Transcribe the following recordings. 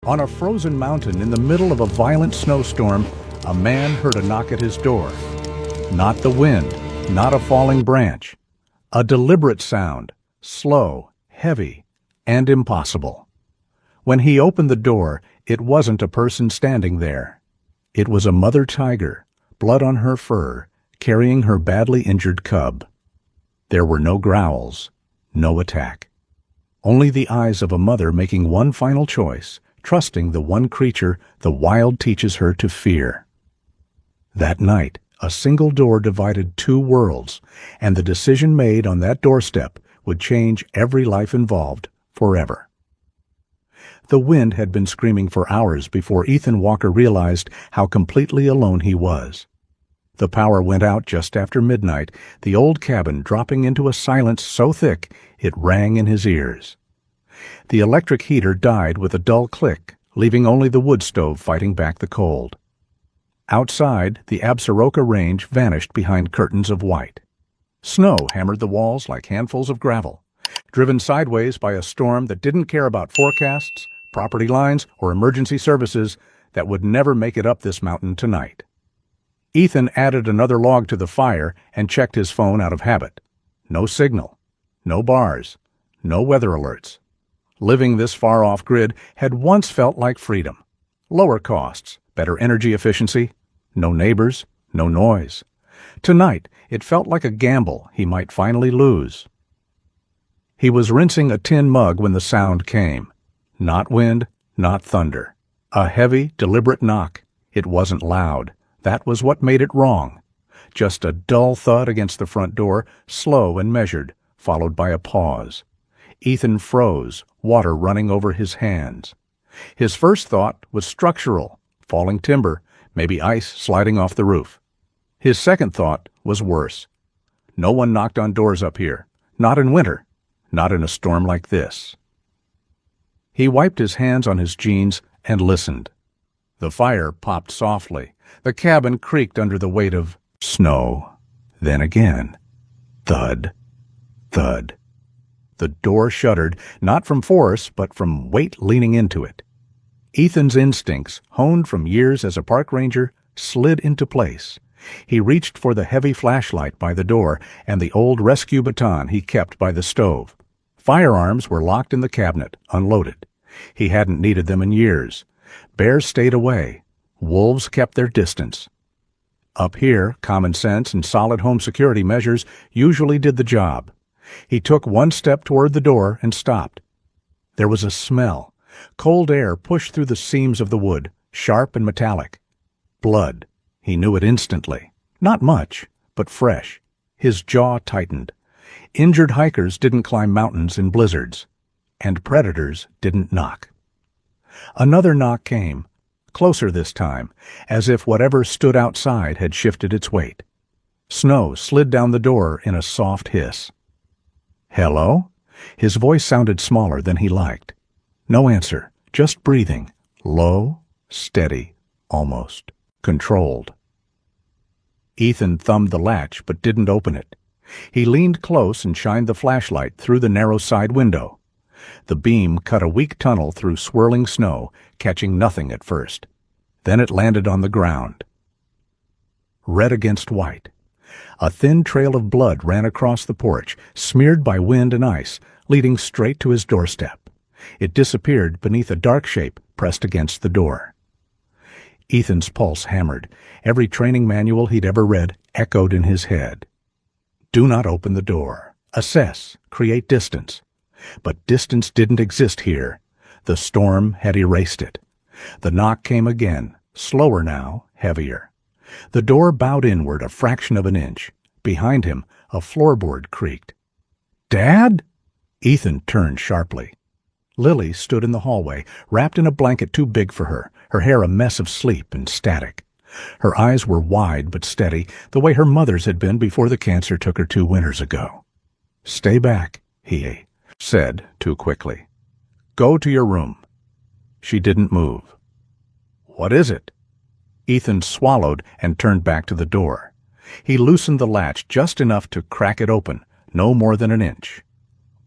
On a frozen mountain in the middle of a violent snowstorm, a man heard a knock at his door. Not the wind, not a falling branch. A deliberate sound, slow, heavy, and impossible. When he opened the door, it wasn't a person standing there. It was a mother tiger, blood on her fur, carrying her badly injured cub. There were no growls, no attack. Only the eyes of a mother making one final choice, trusting the one creature the wild teaches her to fear. That night, a single door divided two worlds, and the decision made on that doorstep would change every life involved forever. The wind had been screaming for hours before Ethan Walker realized how completely alone he was. The power went out just after midnight, the old cabin dropping into a silence so thick it rang in his ears. The electric heater died with a dull click, leaving only the wood stove fighting back the cold. Outside, the Absaroka Range vanished behind curtains of white. Snow hammered the walls like handfuls of gravel, driven sideways by a storm that didn't care about forecasts, property lines, or emergency services that would never make it up this mountain tonight. Ethan added another log to the fire and checked his phone out of habit. No signal, no bars, no weather alerts. Living this far off-grid had once felt like freedom. Lower costs, better energy efficiency, no neighbors, no noise. Tonight, it felt like a gamble he might finally lose. He was rinsing a tin mug when the sound came. Not wind, not thunder. A heavy, deliberate knock. It wasn't loud. That was what made it wrong. Just a dull thud against the front door, slow and measured, followed by a pause. Ethan froze, water running over his hands. His first thought was structural, falling timber, maybe ice sliding off the roof. His second thought was worse. No one knocked on doors up here, not in winter, not in a storm like this. He wiped his hands on his jeans and listened. The fire popped softly. The cabin creaked under the weight of snow. Then again, thud, thud. The door shuddered, not from force, but from weight leaning into it. Ethan's instincts, honed from years as a park ranger, slid into place. He reached for the heavy flashlight by the door and the old rescue baton he kept by the stove. Firearms were locked in the cabinet, unloaded. He hadn't needed them in years. Bears stayed away. Wolves kept their distance. Up here, common sense and solid home security measures usually did the job. He took one step toward the door and stopped. There was a smell. Cold air pushed through the seams of the wood, sharp and metallic. Blood. He knew it instantly. Not much, but fresh. His jaw tightened. Injured hikers didn't climb mountains in blizzards. And predators didn't knock. Another knock came, closer this time, as if whatever stood outside had shifted its weight. Snow slid down the door in a soft hiss. "Hello?" His voice sounded smaller than he liked. No answer, just breathing, low, steady, almost controlled. Ethan thumbed the latch but didn't open it. He leaned close and shined the flashlight through the narrow side window. The beam cut a weak tunnel through swirling snow, catching nothing at first. Then it landed on the ground. Red against white. A thin trail of blood ran across the porch, smeared by wind and ice, leading straight to his doorstep. It disappeared beneath a dark shape pressed against the door. Ethan's pulse hammered. Every training manual he'd ever read echoed in his head. Do not open the door. Assess. Create distance. But distance didn't exist here. The storm had erased it. The knock came again, slower now, heavier. The door bowed inward a fraction of an inch. Behind him, a floorboard creaked. "Dad?" Ethan turned sharply. Lily stood in the hallway, wrapped in a blanket too big for her hair a mess of sleep and static. Her eyes were wide but steady, the way her mother's had been before the cancer took her 2 winters ago. "Stay back," he said too quickly. "Go to your room." She didn't move. "What is it?" Ethan swallowed and turned back to the door. He loosened the latch just enough to crack it open, no more than an inch.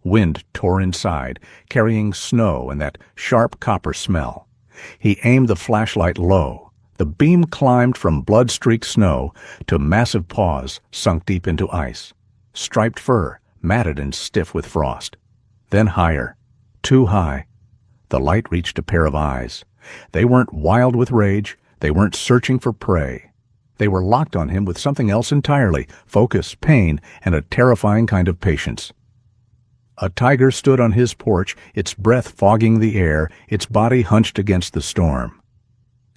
Wind tore inside, carrying snow and that sharp copper smell. He aimed the flashlight low. The beam climbed from blood-streaked snow to massive paws sunk deep into ice. Striped fur, matted and stiff with frost. Then higher. Too high. The light reached a pair of eyes. They weren't wild with rage. They weren't searching for prey. They were locked on him with something else entirely, focus, pain, and a terrifying kind of patience. A tiger stood on his porch, its breath fogging the air, its body hunched against the storm.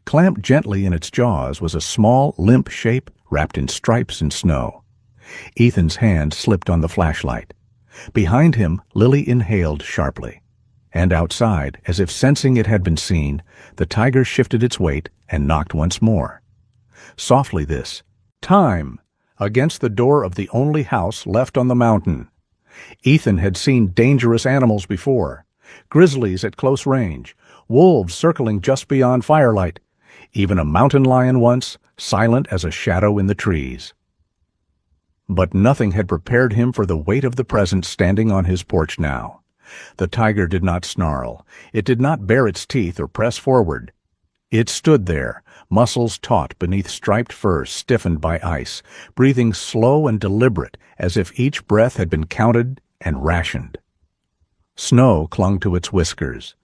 Clamped gently in its jaws was a small, limp shape wrapped in stripes and snow. Ethan's hand slipped on the flashlight. Behind him, Lily inhaled sharply. And outside, as if sensing it had been seen, the tiger shifted its weight and knocked once more. Softly this, time, against the door of the only house left on the mountain. Ethan had seen dangerous animals before, grizzlies at close range, wolves circling just beyond firelight, even a mountain lion once, silent as a shadow in the trees. But nothing had prepared him for the weight of the presence standing on his porch now. The tiger did not snarl. It did not bare its teeth or press forward. It stood there, muscles taut beneath striped fur stiffened by ice, breathing slow and deliberate as if each breath had been counted and rationed. Snow clung to its whiskers.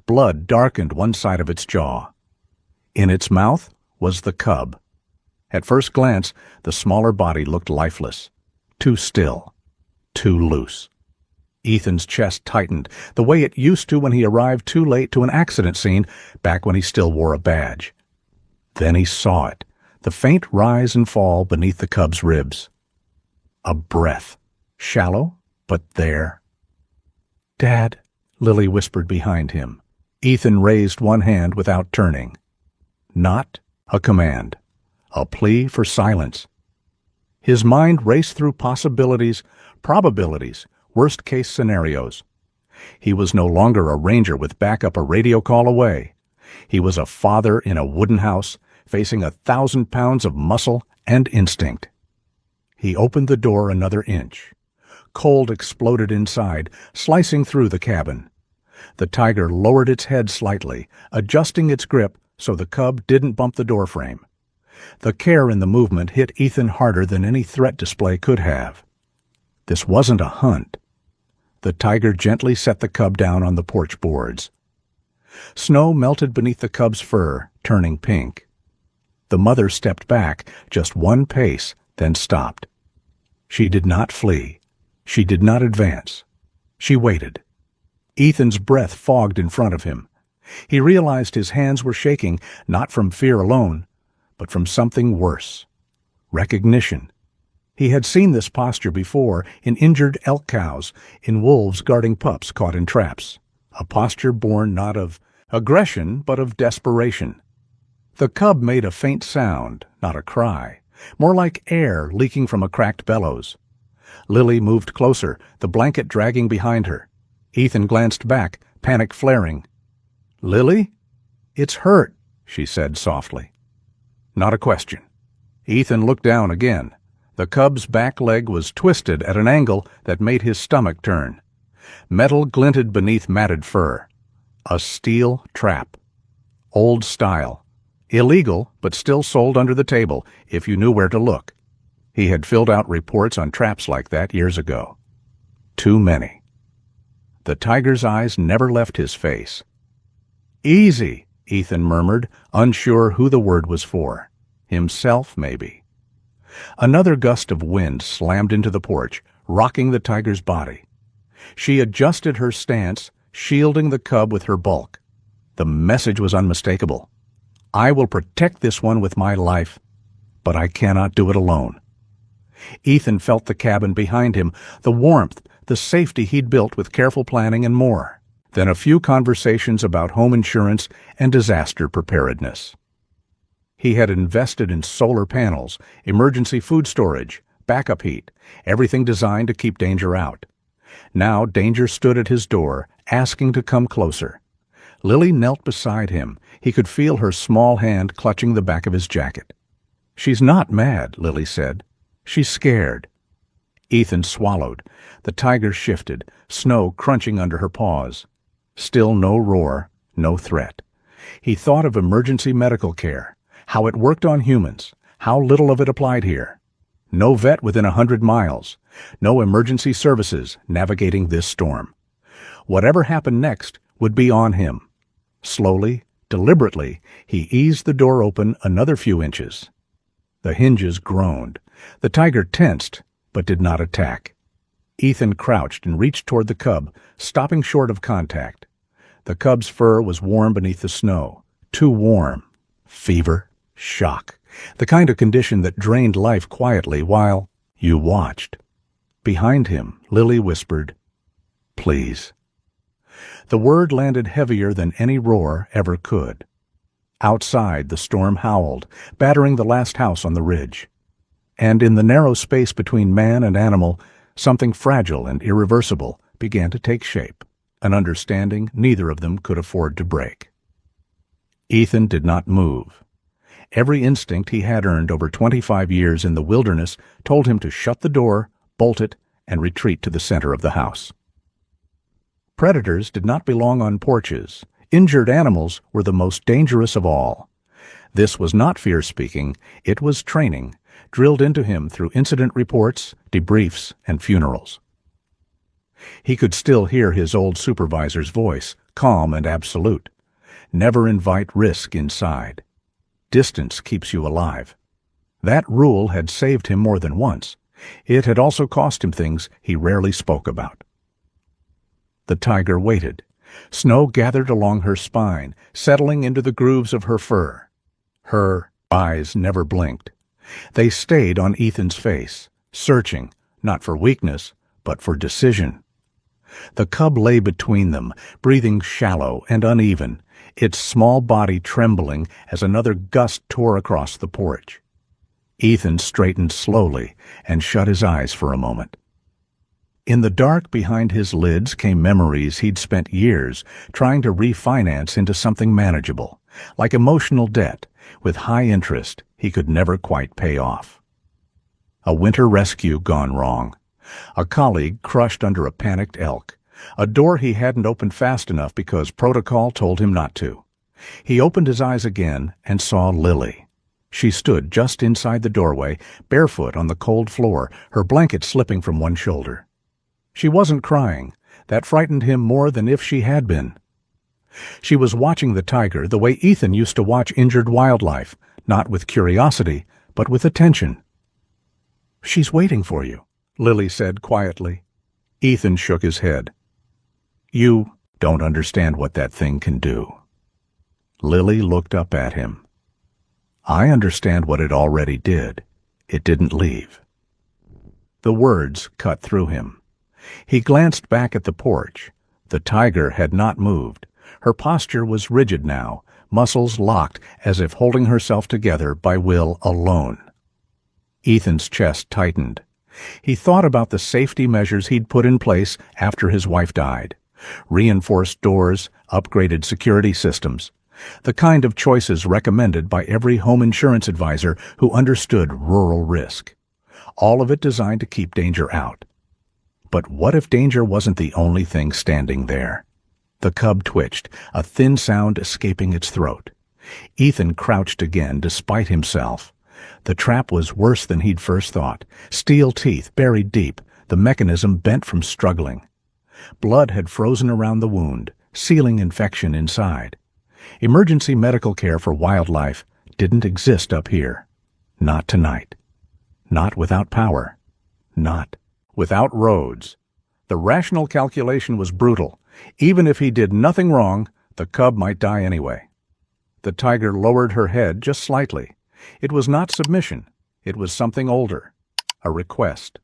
Blood darkened one side of its jaw. In its mouth was the cub. At first glance, the smaller body looked lifeless, too still, too loose. Ethan's chest tightened, the way it used to when he arrived too late to an accident scene, back when he still wore a badge. Then he saw it, the faint rise and fall beneath the cub's ribs. A breath, shallow, but there. "Dad," Lily whispered behind him. Ethan raised one hand without turning. Not a command, a plea for silence. His mind raced through possibilities, probabilities, worst-case scenarios. He was no longer a ranger with backup a radio call away. He was a father in a wooden house, facing 1,000 pounds of muscle and instinct. He opened the door another inch. Cold exploded inside, slicing through the cabin. The tiger lowered its head slightly, adjusting its grip so the cub didn't bump the doorframe. The care in the movement hit Ethan harder than any threat display could have. This wasn't a hunt. The tiger gently set the cub down on the porch boards. Snow melted beneath the cub's fur, turning pink. The mother stepped back just one pace, then stopped. She did not flee. She did not advance. She waited. Ethan's breath fogged in front of him. He realized his hands were shaking, not from fear alone, but from something worse. Recognition. He had seen this posture before in injured elk cows, in wolves guarding pups caught in traps. A posture born not of aggression, but of desperation. The cub made a faint sound, not a cry, more like air leaking from a cracked bellows. Lily moved closer, the blanket dragging behind her. Ethan glanced back, panic flaring. "Lily?" "It's hurt," she said softly. Not a question. Ethan looked down again. The cub's back leg was twisted at an angle that made his stomach turn. Metal glinted beneath matted fur. A steel trap. Old style. Illegal, but still sold under the table, if you knew where to look. He had filled out reports on traps like that years ago. Too many. The tiger's eyes never left his face. "Easy," Ethan murmured, unsure who the word was for. Himself, maybe. Another gust of wind slammed into the porch, rocking the tiger's body. She adjusted her stance, shielding the cub with her bulk. The message was unmistakable. "I will protect this one with my life, but I cannot do it alone." Ethan felt the cabin behind him, the warmth, the safety he'd built with careful planning and more. Then a few conversations about home insurance and disaster preparedness. He had invested in solar panels, emergency food storage, backup heat, everything designed to keep danger out. Now danger stood at his door, asking to come closer. Lily knelt beside him. He could feel her small hand clutching the back of his jacket. "She's not mad," Lily said. "She's scared." Ethan swallowed. The tiger shifted, snow crunching under her paws. Still no roar, no threat. He thought of emergency medical care, how it worked on humans, how little of it applied here. No vet within 100 miles, no emergency services navigating this storm. Whatever happened next would be on him. Slowly, deliberately, he eased the door open another few inches. The hinges groaned. The tiger tensed, but did not attack. Ethan crouched and reached toward the cub, stopping short of contact. The cub's fur was warm beneath the snow. Too warm. Fever. Shock. The kind of condition that drained life quietly while you watched. Behind him, Lily whispered, "Please." The word landed heavier than any roar ever could. Outside, the storm howled, battering the last house on the ridge. And in the narrow space between man and animal, something fragile and irreversible began to take shape, an understanding neither of them could afford to break. Ethan did not move. Every instinct he had earned over 25 years in the wilderness told him to shut the door, bolt it, and retreat to the center of the house. Predators did not belong on porches. Injured animals were the most dangerous of all. This was not fear-speaking, it was training, drilled into him through incident reports, debriefs, and funerals. He could still hear his old supervisor's voice, calm and absolute. Never invite risk inside. Distance keeps you alive. That rule had saved him more than once. It had also cost him things he rarely spoke about. The tiger waited. Snow gathered along her spine, settling into the grooves of her fur. Her eyes never blinked. They stayed on Ethan's face, searching, not for weakness, but for decision. The cub lay between them, breathing shallow and uneven, its small body trembling as another gust tore across the porch. Ethan straightened slowly and shut his eyes for a moment. In the dark behind his lids came memories he'd spent years trying to refinance into something manageable, like emotional debt, with high interest he could never quite pay off. A winter rescue gone wrong. A colleague crushed under a panicked elk. A door he hadn't opened fast enough because protocol told him not to. He opened his eyes again and saw Lily. She stood just inside the doorway, barefoot on the cold floor, her blanket slipping from one shoulder. She wasn't crying. That frightened him more than if she had been. She was watching the tiger the way Ethan used to watch injured wildlife, not with curiosity, but with attention. "She's waiting for you," Lily said quietly. Ethan shook his head. "You don't understand what that thing can do." Lily looked up at him. "I understand what it already did. It didn't leave." The words cut through him. He glanced back at the porch. The tiger had not moved. Her posture was rigid now, muscles locked as if holding herself together by will alone. Ethan's chest tightened. He thought about the safety measures he'd put in place after his wife died. Reinforced doors, upgraded security systems. The kind of choices recommended by every home insurance advisor who understood rural risk. All of it designed to keep danger out. But what if danger wasn't the only thing standing there? The cub twitched, a thin sound escaping its throat. Ethan crouched again, despite himself. The trap was worse than he'd first thought. Steel teeth buried deep, the mechanism bent from struggling. Blood had frozen around the wound, sealing infection inside. Emergency medical care for wildlife didn't exist up here. Not tonight. Not without power. Not without roads. The rational calculation was brutal. Even if he did nothing wrong, the cub might die anyway. The tiger lowered her head just slightly. It was not submission. It was something older. A request.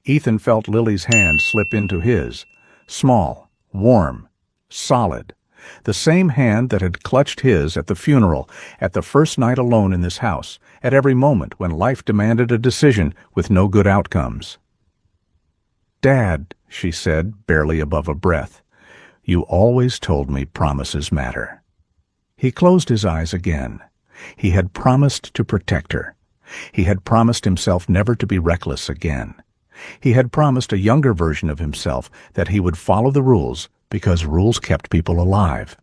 Ethan felt Lily's hand slip into his. Small, warm, solid. The same hand that had clutched his at the funeral, at the first night alone in this house, at every moment when life demanded a decision with no good outcomes. "Dad," she said, barely above a breath, "you always told me promises matter." He closed his eyes again. He had promised to protect her. He had promised himself never to be reckless again. He had promised a younger version of himself that he would follow the rules because rules kept people alive.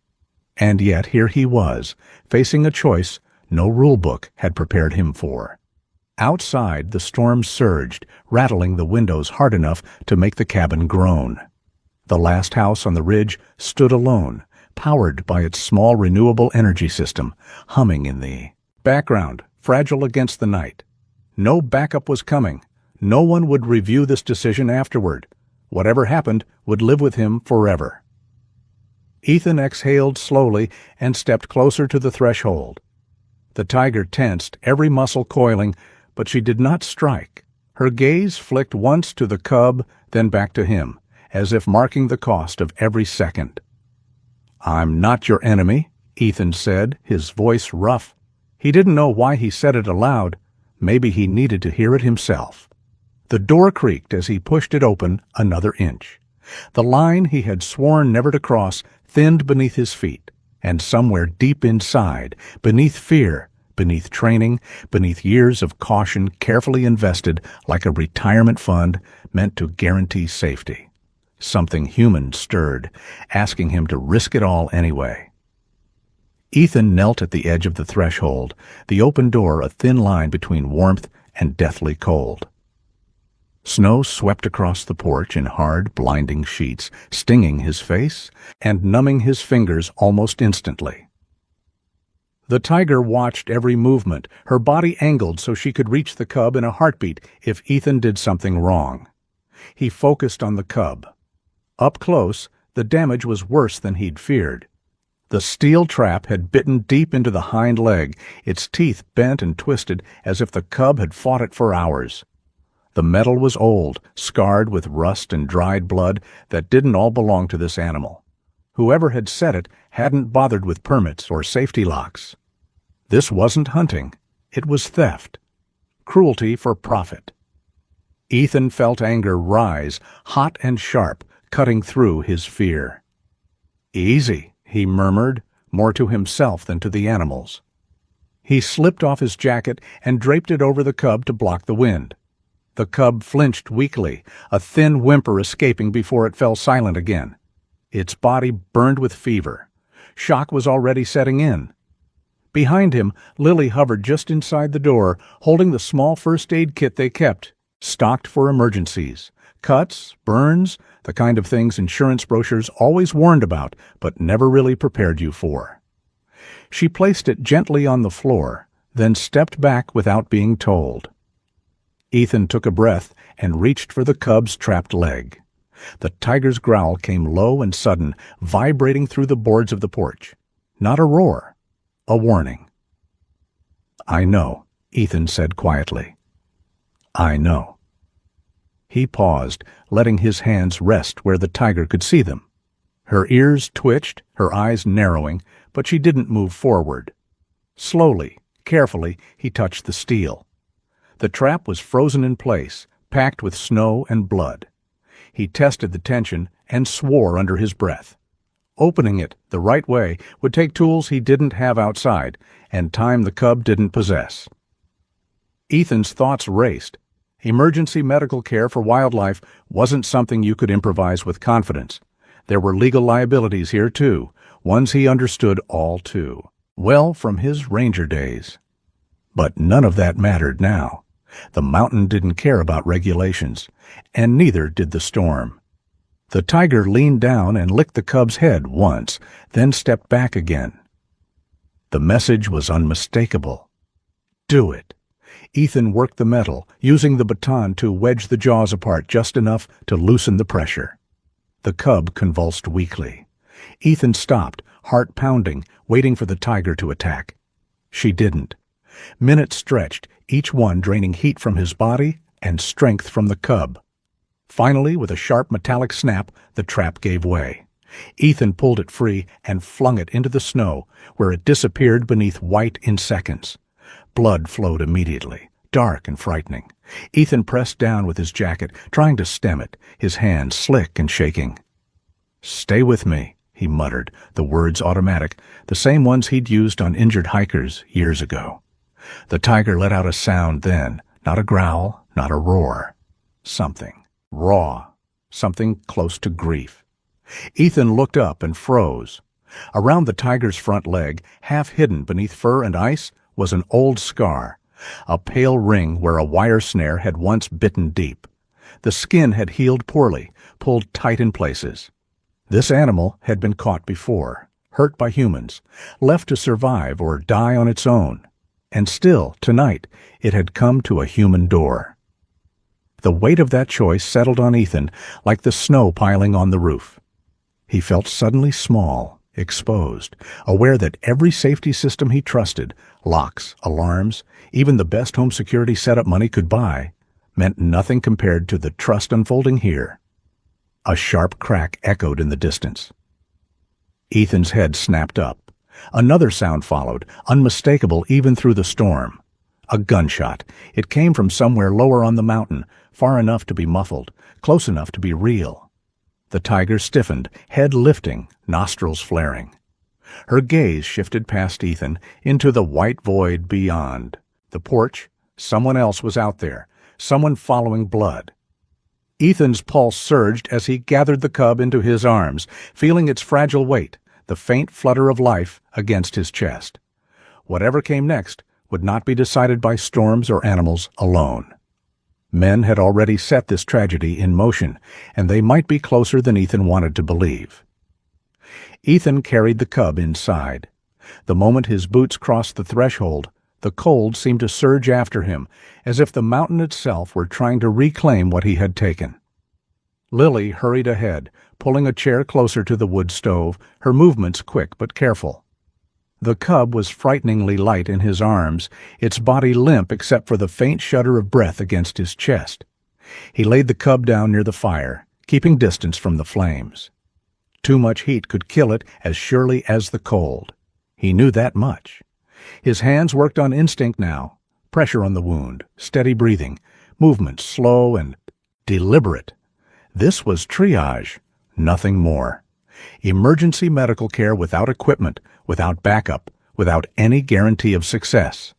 And yet here he was, facing a choice no rulebook had prepared him for. Outside, the storm surged, rattling the windows hard enough to make the cabin groan. The last house on the ridge stood alone, powered by its small renewable energy system, humming in the background, fragile against the night. No backup was coming. No one would review this decision afterward. Whatever happened would live with him forever. Ethan exhaled slowly and stepped closer to the threshold. The tiger tensed, every muscle coiling, but she did not strike. Her gaze flicked once to the cub, then back to him, as if marking the cost of every second. "I'm not your enemy," Ethan said, his voice rough. He didn't know why he said it aloud. Maybe he needed to hear it himself. The door creaked as he pushed it open another inch. The line he had sworn never to cross thinned beneath his feet, and somewhere deep inside, beneath fear, beneath training, beneath years of caution carefully invested like a retirement fund meant to guarantee safety, something human stirred, asking him to risk it all anyway. Ethan knelt at the edge of the threshold, the open door a thin line between warmth and deathly cold. Snow swept across the porch in hard, blinding sheets, stinging his face and numbing his fingers almost instantly. The tiger watched every movement, her body angled so she could reach the cub in a heartbeat if Ethan did something wrong. He focused on the cub. Up close, the damage was worse than he'd feared. The steel trap had bitten deep into the hind leg, its teeth bent and twisted as if the cub had fought it for hours. The metal was old, scarred with rust and dried blood that didn't all belong to this animal. Whoever had set it hadn't bothered with permits or safety locks. This wasn't hunting. It was theft. Cruelty for profit. Ethan felt anger rise, hot and sharp, cutting through his fear. "Easy," he murmured, more to himself than to the animals. He slipped off his jacket and draped it over the cub to block the wind. The cub flinched weakly, a thin whimper escaping before it fell silent again. Its body burned with fever. Shock was already setting in. Behind him, Lily hovered just inside the door, holding the small first aid kit they kept, stocked for emergencies. Cuts, burns, the kind of things insurance brochures always warned about, but never really prepared you for. She placed it gently on the floor, then stepped back without being told. Ethan took a breath and reached for the cub's trapped leg. The tiger's growl came low and sudden, vibrating through the boards of the porch. Not a roar, a warning. "I know," Ethan said quietly. "I know." He paused, letting his hands rest where the tiger could see them. Her ears twitched, her eyes narrowing, but she didn't move forward. Slowly, carefully, he touched the steel. The trap was frozen in place, packed with snow and blood. He tested the tension and swore under his breath. Opening it the right way would take tools he didn't have outside and time the cub didn't possess. Ethan's thoughts raced. Emergency medical care for wildlife wasn't something you could improvise with confidence. There were legal liabilities here, too, ones he understood all too well from his ranger days. But none of that mattered now. The mountain didn't care about regulations, and neither did the storm. The tiger leaned down and licked the cub's head once, then stepped back again. The message was unmistakable. Do it. Ethan worked the metal, using the baton to wedge the jaws apart just enough to loosen the pressure. The cub convulsed weakly. Ethan stopped, heart pounding, waiting for the tiger to attack. She didn't. Minutes stretched, each one draining heat from his body and strength from the cub. Finally, with a sharp metallic snap, the trap gave way. Ethan pulled it free and flung it into the snow, where it disappeared beneath white in seconds. Blood flowed immediately, dark and frightening. Ethan pressed down with his jacket, trying to stem it, his hands slick and shaking. "Stay with me," he muttered, the words automatic, the same ones he'd used on injured hikers years ago. The tiger let out a sound then, not a growl, not a roar. Something raw, something close to grief. Ethan looked up and froze. Around the tiger's front leg, half hidden beneath fur and ice, was an old scar, a pale ring where a wire snare had once bitten deep. The skin had healed poorly, pulled tight in places. This animal had been caught before, hurt by humans, left to survive or die on its own. And still, tonight, it had come to a human door. The weight of that choice settled on Ethan like the snow piling on the roof. He felt suddenly small, exposed, aware that every safety system he trusted, locks, alarms, even the best home security setup money could buy, meant nothing compared to the trust unfolding here. A sharp crack echoed in the distance. Ethan's head snapped up. Another sound followed, unmistakable even through the storm. A gunshot. It came from somewhere lower on the mountain, far enough to be muffled, close enough to be real. The tiger stiffened, head lifting, nostrils flaring. Her gaze shifted past Ethan into the white void beyond. The porch. Someone else was out there, someone following blood. Ethan's pulse surged as he gathered the cub into his arms, feeling its fragile weight, the faint flutter of life against his chest. Whatever came next would not be decided by storms or animals alone. Men had already set this tragedy in motion, and they might be closer than Ethan wanted to believe. Ethan carried the cub inside. The moment his boots crossed the threshold, the cold seemed to surge after him, as if the mountain itself were trying to reclaim what he had taken. Lily hurried ahead, pulling a chair closer to the wood stove, her movements quick but careful. The cub was frighteningly light in his arms, its body limp except for the faint shudder of breath against his chest. He laid the cub down near the fire, keeping distance from the flames. Too much heat could kill it as surely as the cold. He knew that much. His hands worked on instinct now, pressure on the wound, steady breathing, movements slow and deliberate. This was triage, nothing more. Emergency medical care without equipment, without backup, without any guarantee of success.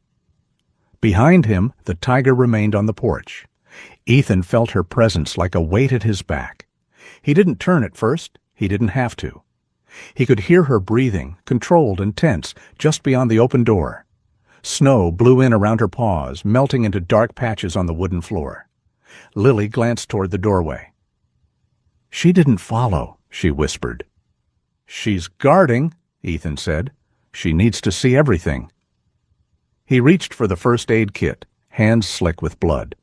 Behind him, the tiger remained on the porch. Ethan felt her presence like a weight at his back. He didn't turn at first. He didn't have to. He could hear her breathing, controlled and tense, just beyond the open door. Snow blew in around her paws, melting into dark patches on the wooden floor. Lily glanced toward the doorway. "She didn't follow," she whispered. "She's guarding," Ethan said. "She needs to see everything." He reached for the first aid kit, hands slick with blood.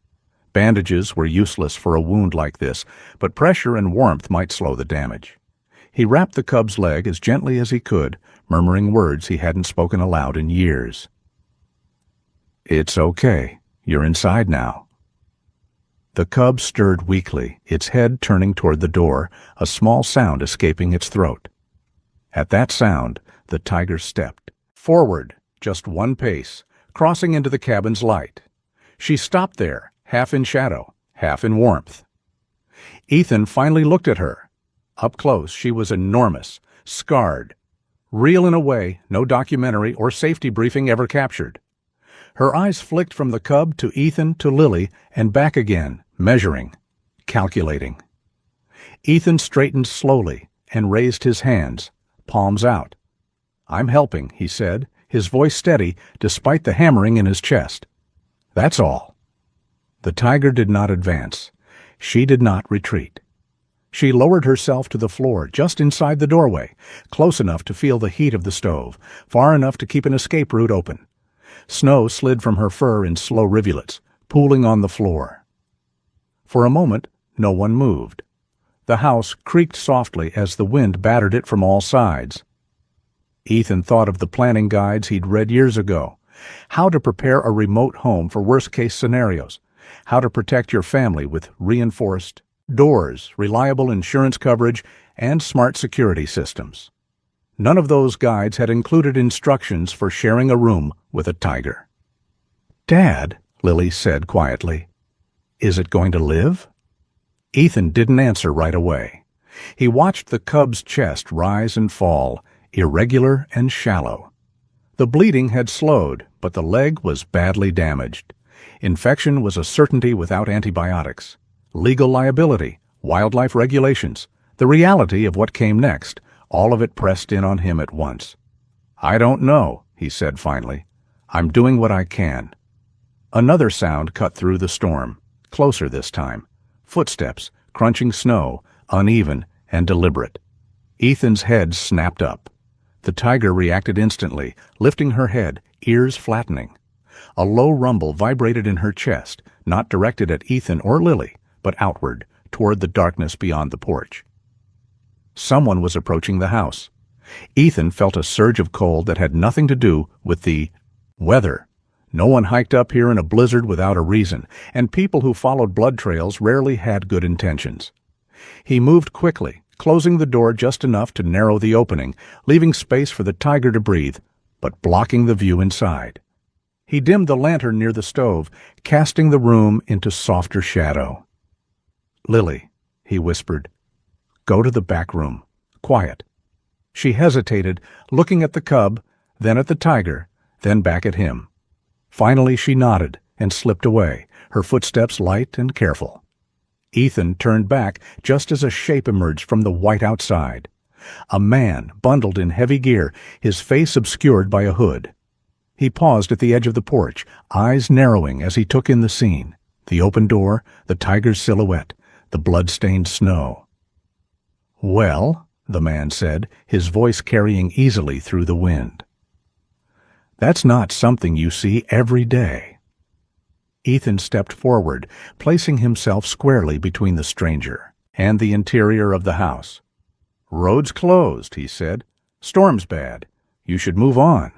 Bandages were useless for a wound like this, but pressure and warmth might slow the damage. He wrapped the cub's leg as gently as he could, murmuring words he hadn't spoken aloud in years. "It's okay. You're inside now." The cub stirred weakly, its head turning toward the door, a small sound escaping its throat. At that sound, the tiger stepped forward, just one pace, crossing into the cabin's light. She stopped there, half in shadow, half in warmth. Ethan finally looked at her. Up close, she was enormous, scarred, real in a way no documentary or safety briefing ever captured. Her eyes flicked from the cub to Ethan to Lily and back again, measuring, calculating. Ethan straightened slowly and raised his hands, palms out. "I'm helping," he said, his voice steady despite the hammering in his chest. "That's all." The tiger did not advance. She did not retreat. She lowered herself to the floor just inside the doorway, close enough to feel the heat of the stove, far enough to keep an escape route open. Snow slid from her fur in slow rivulets, pooling on the floor. For a moment, no one moved. The house creaked softly as the wind battered it from all sides. Ethan thought of the planning guides he'd read years ago. How to prepare a remote home for worst-case scenarios. How to protect your family with reinforced doors, reliable insurance coverage, and smart security systems. None of those guides had included instructions for sharing a room with a tiger. "Dad," Lily said quietly, "is it going to live?" Ethan didn't answer right away. He watched the cub's chest rise and fall, irregular and shallow. The bleeding had slowed, but the leg was badly damaged. Infection was a certainty without antibiotics. Legal liability, wildlife regulations, the reality of what came next, all of it pressed in on him at once. "I don't know," he said finally. "I'm doing what I can." Another sound cut through the storm, closer this time. Footsteps, crunching snow, uneven and deliberate. Ethan's head snapped up. The tiger reacted instantly, lifting her head, ears flattening. A low rumble vibrated in her chest, not directed at Ethan or Lily, but outward, toward the darkness beyond the porch. Someone was approaching the house. Ethan felt a surge of cold that had nothing to do with the weather. No one hiked up here in a blizzard without a reason, and people who followed blood trails rarely had good intentions. He moved quickly, closing the door just enough to narrow the opening, leaving space for the tiger to breathe, but blocking the view inside. He dimmed the lantern near the stove, casting the room into softer shadow. "Lily," he whispered, "go to the back room. Quiet." She hesitated, looking at the cub, then at the tiger, then back at him. Finally she nodded and slipped away, her footsteps light and careful. Ethan turned back just as a shape emerged from the white outside. A man bundled in heavy gear, his face obscured by a hood. He paused at the edge of the porch, eyes narrowing as he took in the scene. The open door, the tiger's silhouette, the blood-stained snow. "Well," the man said, his voice carrying easily through the wind. "That's not something you see every day." Ethan stepped forward, placing himself squarely between the stranger and the interior of the house. "Road's closed," he said. "Storm's bad. You should move on."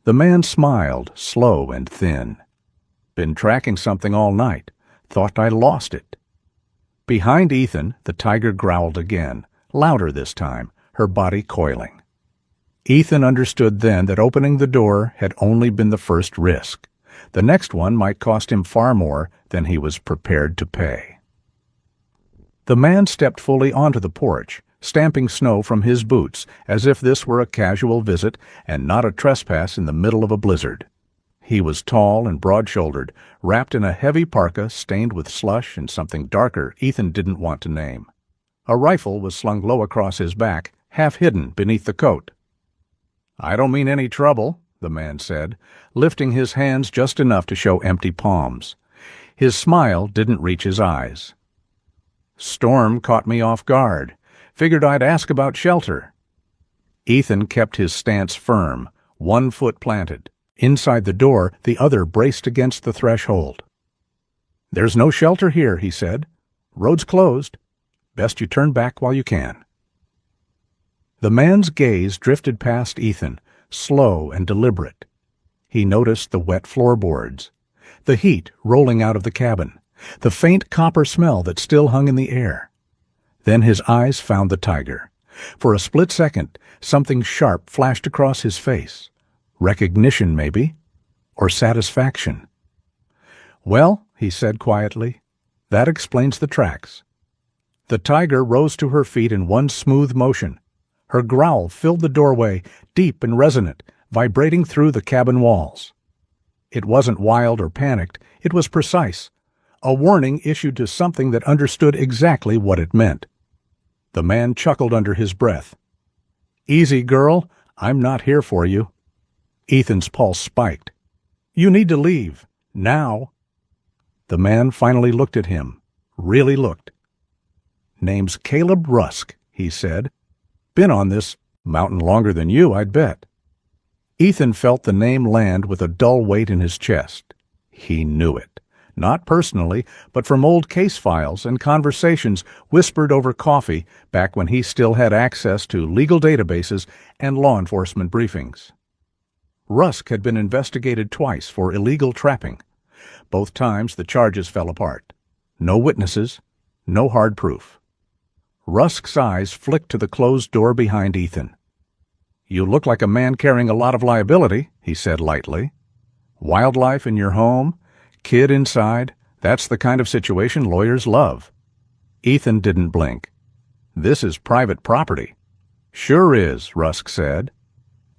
The man smiled, slow and thin. "Been tracking something all night. Thought I lost it." Behind Ethan, the tiger growled again, louder this time, her body coiling. Ethan understood then that opening the door had only been the first risk. The next one might cost him far more than he was prepared to pay. The man stepped fully onto the porch, stamping snow from his boots as if this were a casual visit and not a trespass in the middle of a blizzard. He was tall and broad-shouldered, wrapped in a heavy parka stained with slush and something darker Ethan didn't want to name. A rifle was slung low across his back, half hidden beneath the coat. "I don't mean any trouble," the man said, lifting his hands just enough to show empty palms. His smile didn't reach his eyes. "Storm caught me off guard. Figured I'd ask about shelter." Ethan kept his stance firm, one foot planted. Inside the door, the other braced against the threshold. "There's no shelter here," he said. "Road's closed. Best you turn back while you can." The man's gaze drifted past Ethan, slow and deliberate. He noticed the wet floorboards, the heat rolling out of the cabin, the faint copper smell that still hung in the air. Then his eyes found the tiger. For a split second, something sharp flashed across his face. Recognition, maybe, or satisfaction. "Well," he said quietly, "that explains the tracks." The tiger rose to her feet in one smooth motion. Her growl filled the doorway, deep and resonant, vibrating through the cabin walls. It wasn't wild or panicked, it was precise, a warning issued to something that understood exactly what it meant. The man chuckled under his breath. "Easy, girl, I'm not here for you." Ethan's pulse spiked. "You need to leave, now." The man finally looked at him, really looked. "Name's Caleb Rusk," he said. "Been on this mountain longer than you, I'd bet." Ethan felt the name land with a dull weight in his chest. He knew it. Not personally, but from old case files and conversations whispered over coffee back when he still had access to legal databases and law enforcement briefings. Rusk had been investigated twice for illegal trapping. Both times the charges fell apart. No witnesses, no hard proof. Rusk's eyes flicked to the closed door behind Ethan. "You look like a man carrying a lot of liability," he said lightly. "Wildlife in your home, kid inside, that's the kind of situation lawyers love." Ethan didn't blink. "This is private property." "Sure is," Rusk said.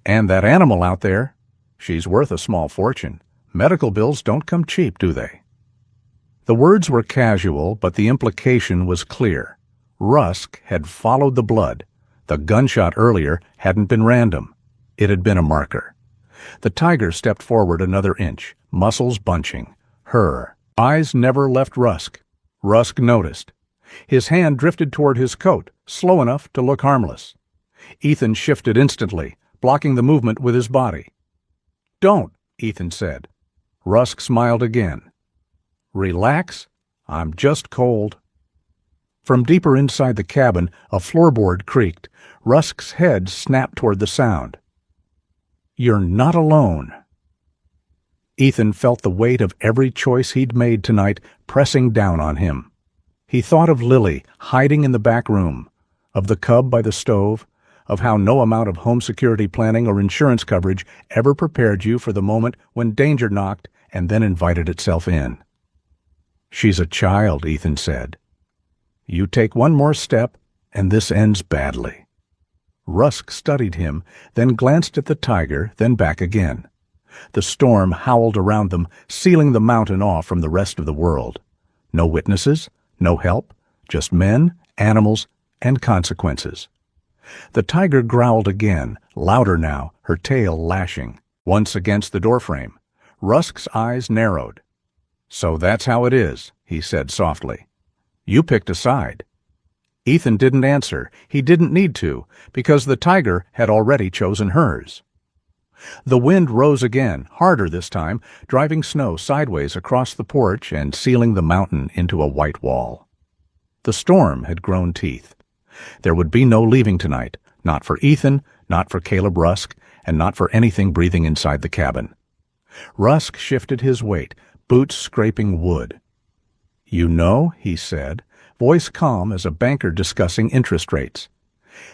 "And that animal out there, she's worth a small fortune. Medical bills don't come cheap, do they?" The words were casual, but the implication was clear. Rusk had followed the blood, The gunshot earlier hadn't been random. It had been a marker. The tiger stepped forward another inch, muscles bunching. Her eyes never left Rusk. Rusk noticed. His hand drifted toward his coat, slow enough to look harmless. Ethan shifted instantly, blocking the movement with his body. "Don't," Ethan said. Rusk smiled again. "Relax. I'm just cold." From deeper inside the cabin, a floorboard creaked. Rusk's head snapped toward the sound. "You're not alone." Ethan felt the weight of every choice he'd made tonight pressing down on him. He thought of Lily hiding in the back room, of the cub by the stove, of how no amount of home security planning or insurance coverage ever prepared you for the moment when danger knocked and then invited itself in. "She's a child," Ethan said. "You take one more step, and this ends badly." Rusk studied him, then glanced at the tiger, then back again. The storm howled around them, sealing the mountain off from the rest of the world. No witnesses, no help, just men, animals, and consequences. The tiger growled again, louder now, her tail lashing. Once against the doorframe, Rusk's eyes narrowed. "So that's how it is," he said softly. "You picked a side." Ethan didn't answer. He didn't need to, because the tiger had already chosen hers. The wind rose again, harder this time, driving snow sideways across the porch and sealing the mountain into a white wall. The storm had grown teeth. There would be no leaving tonight, not for Ethan, not for Caleb Rusk, and not for anything breathing inside the cabin. Rusk shifted his weight, boots scraping wood. "You know," he said, voice calm as a banker discussing interest rates.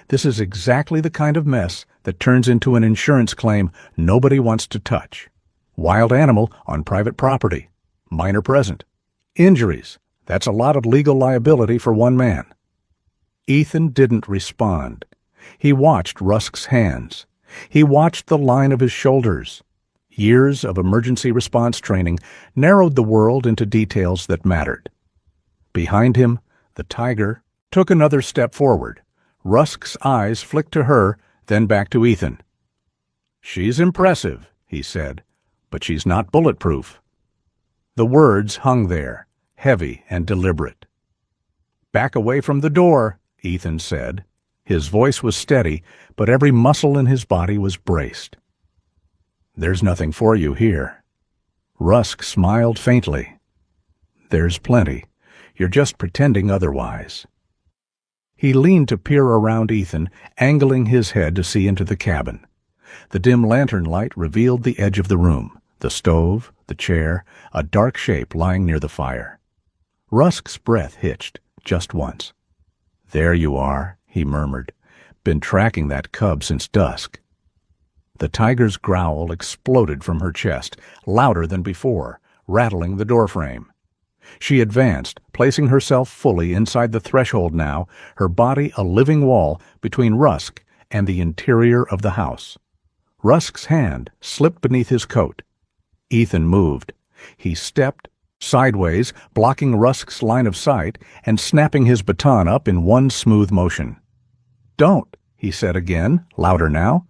"This is exactly the kind of mess that turns into an insurance claim nobody wants to touch. Wild animal on private property. Minor present. Injuries. That's a lot of legal liability for one man." Ethan didn't respond. He watched Rusk's hands. He watched the line of his shoulders. Years of emergency response training narrowed the world into details that mattered. Behind him, the tiger took another step forward. Rusk's eyes flicked to her, then back to Ethan. "She's impressive," he said, "but she's not bulletproof." The words hung there, heavy and deliberate. "Back away from the door," Ethan said. His voice was steady, but every muscle in his body was braced. "There's nothing for you here." Rusk smiled faintly. "There's plenty. You're just pretending otherwise." He leaned to peer around Ethan, angling his head to see into the cabin. The dim lantern light revealed the edge of the room, the stove, the chair, a dark shape lying near the fire. Rusk's breath hitched, just once. "There you are," he murmured. "Been tracking that cub since dusk." The tiger's growl exploded from her chest, louder than before, rattling the doorframe. She advanced, placing herself fully inside the threshold now, her body a living wall between Rusk and the interior of the house. Rusk's hand slipped beneath his coat. Ethan moved. He stepped sideways, blocking Rusk's line of sight and snapping his baton up in one smooth motion. "Don't," he said again, louder now.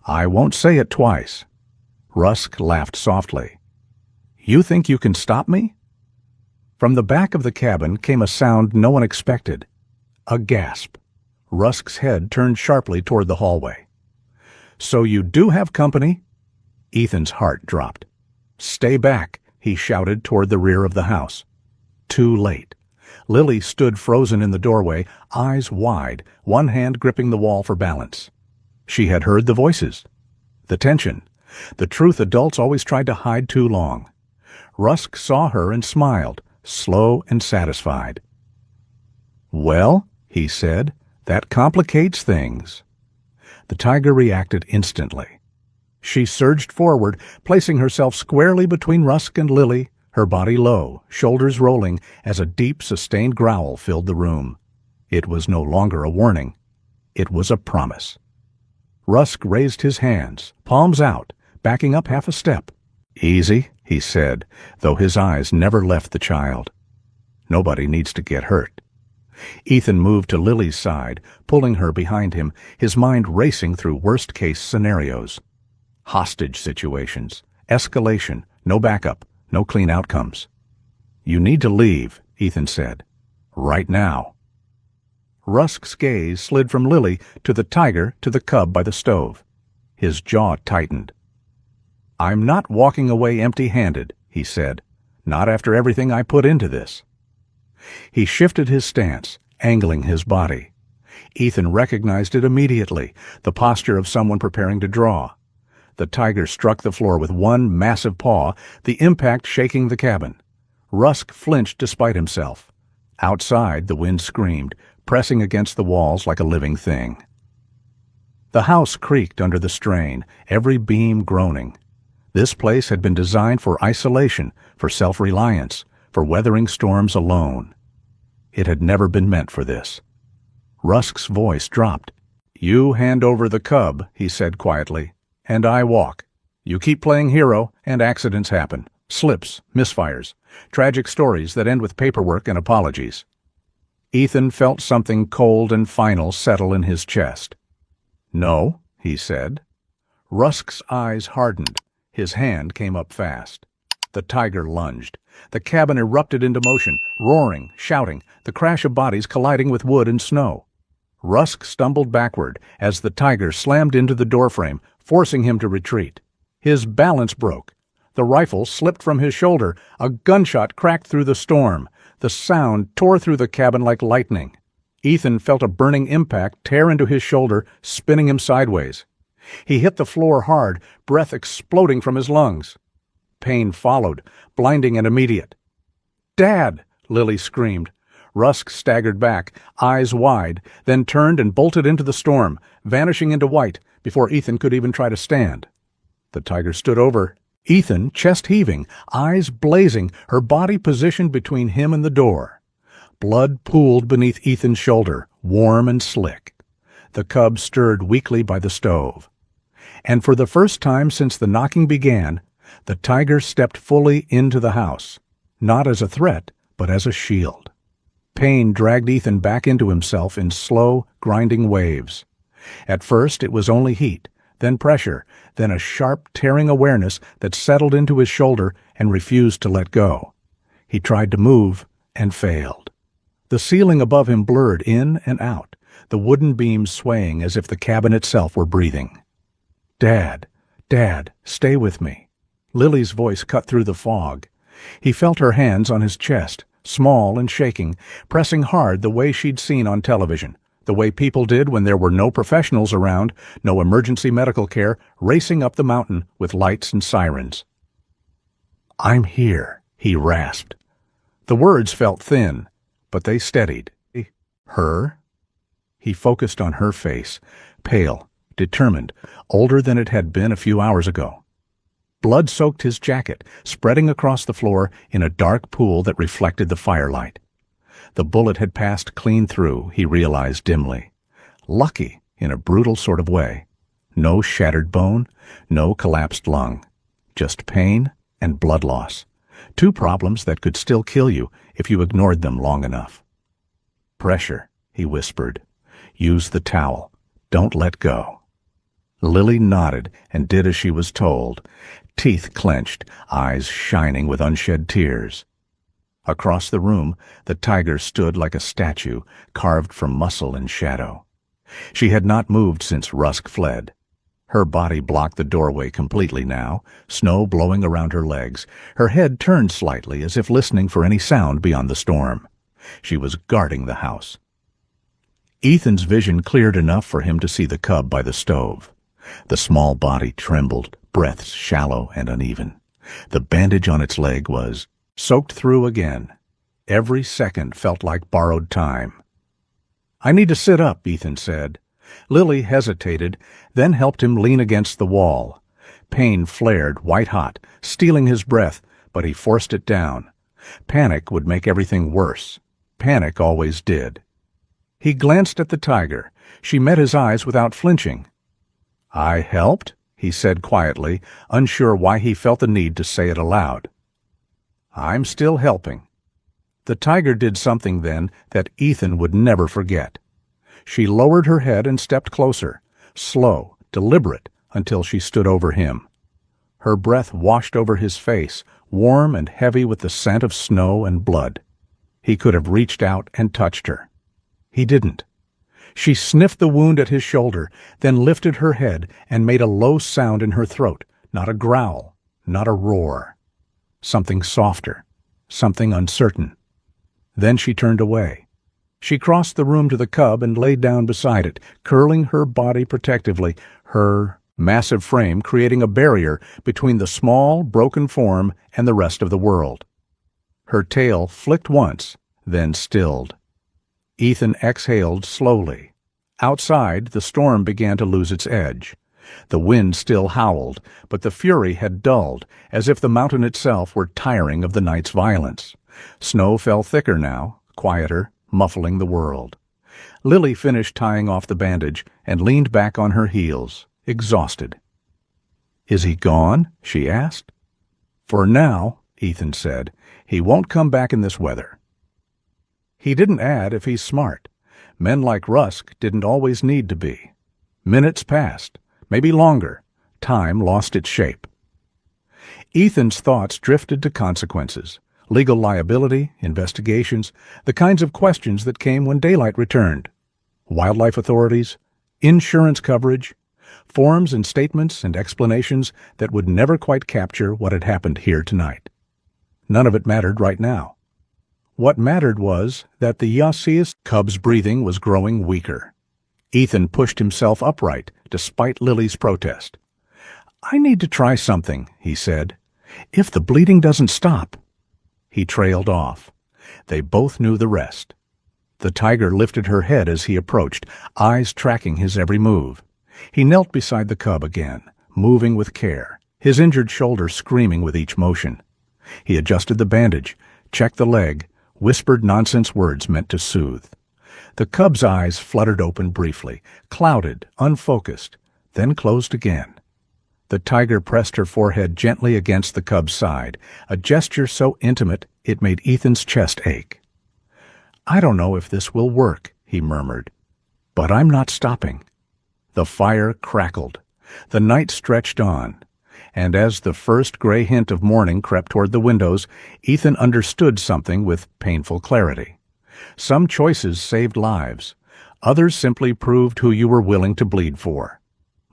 "I won't say it twice." Rusk laughed softly. "You think you can stop me?" From the back of the cabin came a sound no one expected. A gasp. Rusk's head turned sharply toward the hallway. "So you do have company?" Ethan's heart dropped. "Stay back," he shouted toward the rear of the house. Too late. Lily stood frozen in the doorway, eyes wide, one hand gripping the wall for balance. She had heard the voices, the tension, the truth adults always tried to hide too long. Rusk saw her and smiled, slow and satisfied. "Well," he said, "that complicates things." The tiger reacted instantly. She surged forward, placing herself squarely between Rusk and Lily, her body low, shoulders rolling, as a deep, sustained growl filled the room. It was no longer a warning. It was a promise. Rusk raised his hands, palms out, backing up half a step. "Easy," he said, though his eyes never left the child. "Nobody needs to get hurt. Ethan moved to Lily's side, pulling her behind him, his mind racing through worst-case scenarios. Hostage situations, escalation, no backup, no clean outcomes. "You need to leave," Ethan said. "Right now." Rusk's gaze slid from Lily to the tiger to the cub by the stove. His jaw tightened. "I'm not walking away empty-handed," he said. "Not after everything I put into this." He shifted his stance, angling his body. Ethan recognized it immediately, the posture of someone preparing to draw. The tiger struck the floor with one massive paw, the impact shaking the cabin. Rusk flinched despite himself. Outside, the wind screamed, pressing against the walls like a living thing. The house creaked under the strain, every beam groaning. This place had been designed for isolation, for self-reliance, for weathering storms alone. It had never been meant for this. Rusk's voice dropped. "You hand over the cub," he said quietly, "and I walk. You keep playing hero, and accidents happen. Slips, misfires, tragic stories that end with paperwork and apologies." Ethan felt something cold and final settle in his chest. "No," he said. Rusk's eyes hardened. His hand came up fast. The tiger lunged. The cabin erupted into motion, roaring, shouting, the crash of bodies colliding with wood and snow. Rusk stumbled backward as the tiger slammed into the doorframe, forcing him to retreat. His balance broke. The rifle slipped from his shoulder. A gunshot cracked through the storm. The sound tore through the cabin like lightning. Ethan felt a burning impact tear into his shoulder, spinning him sideways. He hit the floor hard, breath exploding from his lungs. Pain followed, blinding and immediate. "Dad!" Lily screamed. Rusk staggered back, eyes wide, then turned and bolted into the storm, vanishing into white before Ethan could even try to stand. The tiger stood over Ethan, chest heaving, eyes blazing, her body positioned between him and the door. Blood pooled beneath Ethan's shoulder, warm and slick. The cub stirred weakly by the stove. And for the first time since the knocking began, the tiger stepped fully into the house, not as a threat, but as a shield. Pain dragged Ethan back into himself in slow, grinding waves. At first it was only heat, then pressure, then a sharp, tearing awareness that settled into his shoulder and refused to let go. He tried to move and failed. The ceiling above him blurred in and out, the wooden beams swaying as if the cabin itself were breathing. "Dad, Dad, stay with me." Lily's voice cut through the fog. He felt her hands on his chest, small and shaking, pressing hard the way she'd seen on television, the way people did when there were no professionals around, no emergency medical care, racing up the mountain with lights and sirens. "I'm here," he rasped. The words felt thin, but they steadied. "Her?" He focused on her face, pale, determined, older than it had been a few hours ago. Blood soaked his jacket, spreading across the floor in a dark pool that reflected the firelight. The bullet had passed clean through, he realized dimly. Lucky, in a brutal sort of way. No shattered bone, no collapsed lung. Just pain and blood loss. Two problems that could still kill you if you ignored them long enough. "Pressure," he whispered. "Use the towel. Don't let go." Lily nodded and did as she was told, teeth clenched, eyes shining with unshed tears. Across the room, the tiger stood like a statue, carved from muscle and shadow. She had not moved since Rusk fled. Her body blocked the doorway completely now, snow blowing around her legs, her head turned slightly as if listening for any sound beyond the storm. She was guarding the house. Ethan's vision cleared enough for him to see the cub by the stove. The small body trembled, breaths shallow and uneven. The bandage on its leg was soaked through again. Every second felt like borrowed time. "I need to sit up," Ethan said. Lily hesitated, then helped him lean against the wall. Pain flared white-hot, stealing his breath, but he forced it down. Panic would make everything worse. Panic always did. He glanced at the tiger. She met his eyes without flinching. "I helped?" he said quietly, unsure why he felt the need to say it aloud. "I'm still helping." The tiger did something then that Ethan would never forget. She lowered her head and stepped closer, slow, deliberate, until she stood over him. Her breath washed over his face, warm and heavy with the scent of snow and blood. He could have reached out and touched her. He didn't. She sniffed the wound at his shoulder, then lifted her head and made a low sound in her throat, not a growl, not a roar. Something softer, something uncertain. Then she turned away. She crossed the room to the cub and laid down beside it, curling her body protectively, her massive frame creating a barrier between the small, broken form and the rest of the world. Her tail flicked once, then stilled. Ethan exhaled slowly. Outside, the storm began to lose its edge. The wind still howled, but the fury had dulled, as if the mountain itself were tiring of the night's violence. Snow fell thicker now, quieter, muffling the world. Lily finished tying off the bandage and leaned back on her heels, exhausted. "Is he gone?" she asked. "For now," Ethan said. "He won't come back in this weather." He didn't add if he's smart. Men like Rusk didn't always need to be. Minutes passed, maybe longer. Time lost its shape. Ethan's thoughts drifted to consequences. Legal liability, investigations, the kinds of questions that came when daylight returned. Wildlife authorities, insurance coverage, forms and statements and explanations that would never quite capture what had happened here tonight. None of it mattered right now. What mattered was that the Yacius cub's breathing was growing weaker. Ethan pushed himself upright, despite Lily's protest. "I need to try something," he said. "If the bleeding doesn't stop." He trailed off. They both knew the rest. The tiger lifted her head as he approached, eyes tracking his every move. He knelt beside the cub again, moving with care, his injured shoulder screaming with each motion. He adjusted the bandage, checked the leg, whispered nonsense words meant to soothe. The cub's eyes fluttered open briefly, clouded, unfocused, then closed again. The tiger pressed her forehead gently against the cub's side, a gesture so intimate it made Ethan's chest ache. "I don't know if this will work," he murmured, "but I'm not stopping." The fire crackled. The night stretched on. And as the first gray hint of morning crept toward the windows, Ethan understood something with painful clarity. Some choices saved lives. Others simply proved who you were willing to bleed for.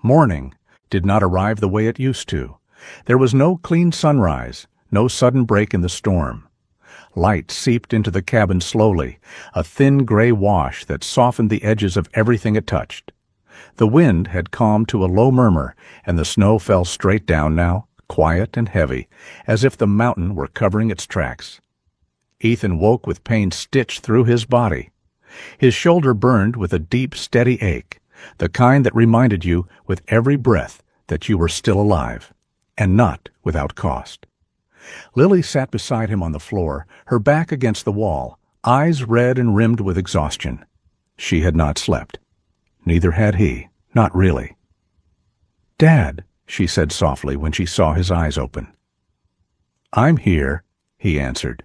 Morning did not arrive the way it used to. There was no clean sunrise, no sudden break in the storm. Light seeped into the cabin slowly, a thin gray wash that softened the edges of everything it touched. The wind had calmed to a low murmur, and the snow fell straight down now, quiet and heavy, as if the mountain were covering its tracks. Ethan woke with pain stitched through his body. His shoulder burned with a deep, steady ache, the kind that reminded you with every breath that you were still alive, and not without cost. Lily sat beside him on the floor, her back against the wall, eyes red and rimmed with exhaustion. She had not slept. Neither had he, not really. "Dad," she said softly when she saw his eyes open. "I'm here," he answered.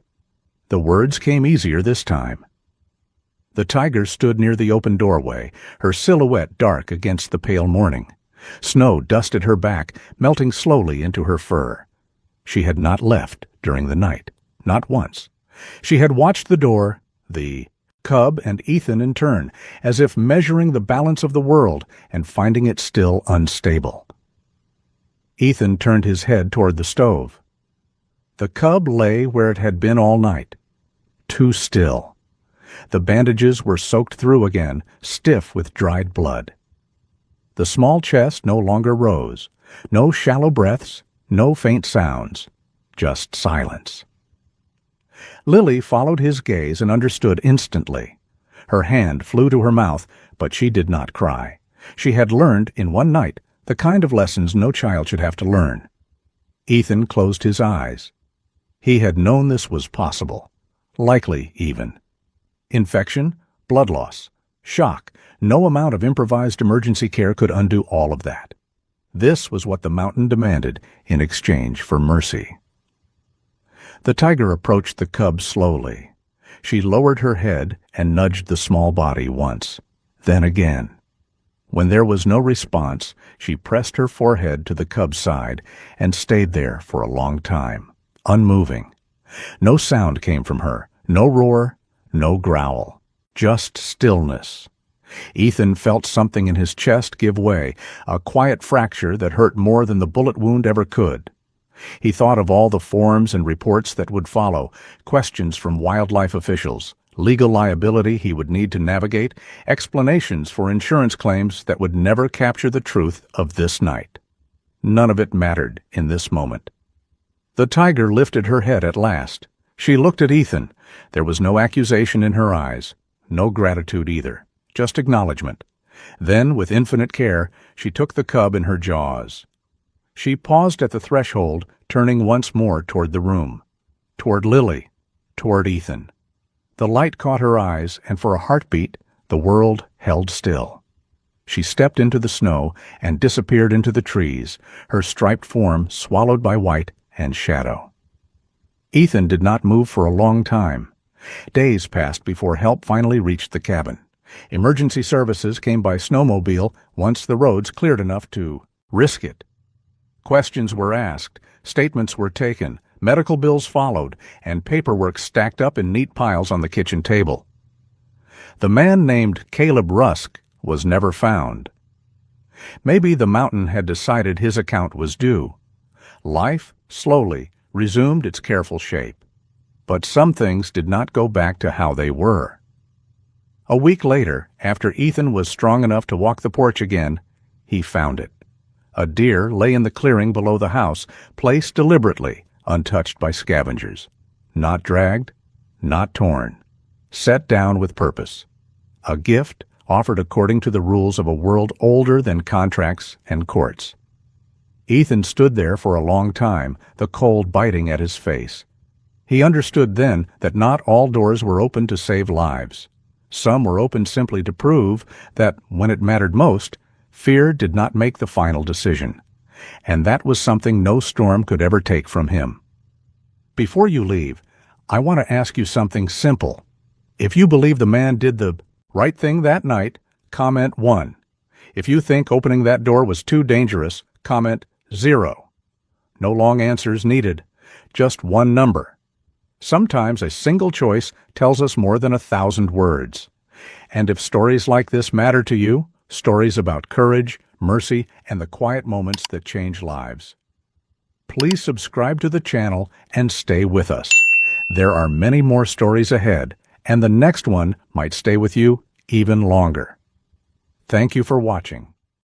The words came easier this time. The tiger stood near the open doorway, her silhouette dark against the pale morning. Snow dusted her back, melting slowly into her fur. She had not left during the night, not once. She had watched the door, the cub and Ethan in turn, as if measuring the balance of the world and finding it still unstable. Ethan turned his head toward the stove. The cub lay where it had been all night, too still. The bandages were soaked through again, stiff with dried blood. The small chest no longer rose, no shallow breaths, no faint sounds, just silence. Lily followed his gaze and understood instantly. Her hand flew to her mouth, but she did not cry. She had learned in one night the kind of lessons no child should have to learn. Ethan closed his eyes. He had known this was possible, likely even. Infection, blood loss, shock, no amount of improvised emergency care could undo all of that. This was what the mountain demanded in exchange for mercy. The tiger approached the cub slowly. She lowered her head and nudged the small body once, then again. When there was no response, she pressed her forehead to the cub's side and stayed there for a long time, unmoving. No sound came from her, no roar, no growl, just stillness. Ethan felt something in his chest give way, a quiet fracture that hurt more than the bullet wound ever could. He thought of all the forms and reports that would follow, questions from wildlife officials, legal liability he would need to navigate, explanations for insurance claims that would never capture the truth of this night. None of it mattered in this moment. The tiger lifted her head at last. She looked at Ethan. There was no accusation in her eyes, no gratitude either, just acknowledgement. Then, with infinite care, she took the cub in her jaws. She paused at the threshold, turning once more toward the room, toward Lily, toward Ethan. The light caught her eyes, and for a heartbeat, the world held still. She stepped into the snow and disappeared into the trees, her striped form swallowed by white and shadow. Ethan did not move for a long time. Days passed before help finally reached the cabin. Emergency services came by snowmobile once the roads cleared enough to risk it. Questions were asked, statements were taken, medical bills followed, and paperwork stacked up in neat piles on the kitchen table. The man named Caleb Rusk was never found. Maybe the mountain had decided his account was due. Life, slowly, resumed its careful shape. But some things did not go back to how they were. A week later, after Ethan was strong enough to walk the porch again, he found it. A deer lay in the clearing below the house, placed deliberately, untouched by scavengers. Not dragged, not torn. Set down with purpose. A gift offered according to the rules of a world older than contracts and courts. Ethan stood there for a long time, the cold biting at his face. He understood then that not all doors were open to save lives. Some were open simply to prove that, when it mattered most, fear did not make the final decision. And that was something no storm could ever take from him. Before you leave, I want to ask you something simple. If you believe the man did the right thing that night, comment 1. If you think opening that door was too dangerous, comment 0. No long answers needed, just one number. Sometimes a single choice tells us more than 1,000 words. And if stories like this matter to you, stories about courage, mercy, and the quiet moments that change lives, please subscribe to the channel and stay with us. There are many more stories ahead, and the next one might stay with you even longer. Thank you for watching.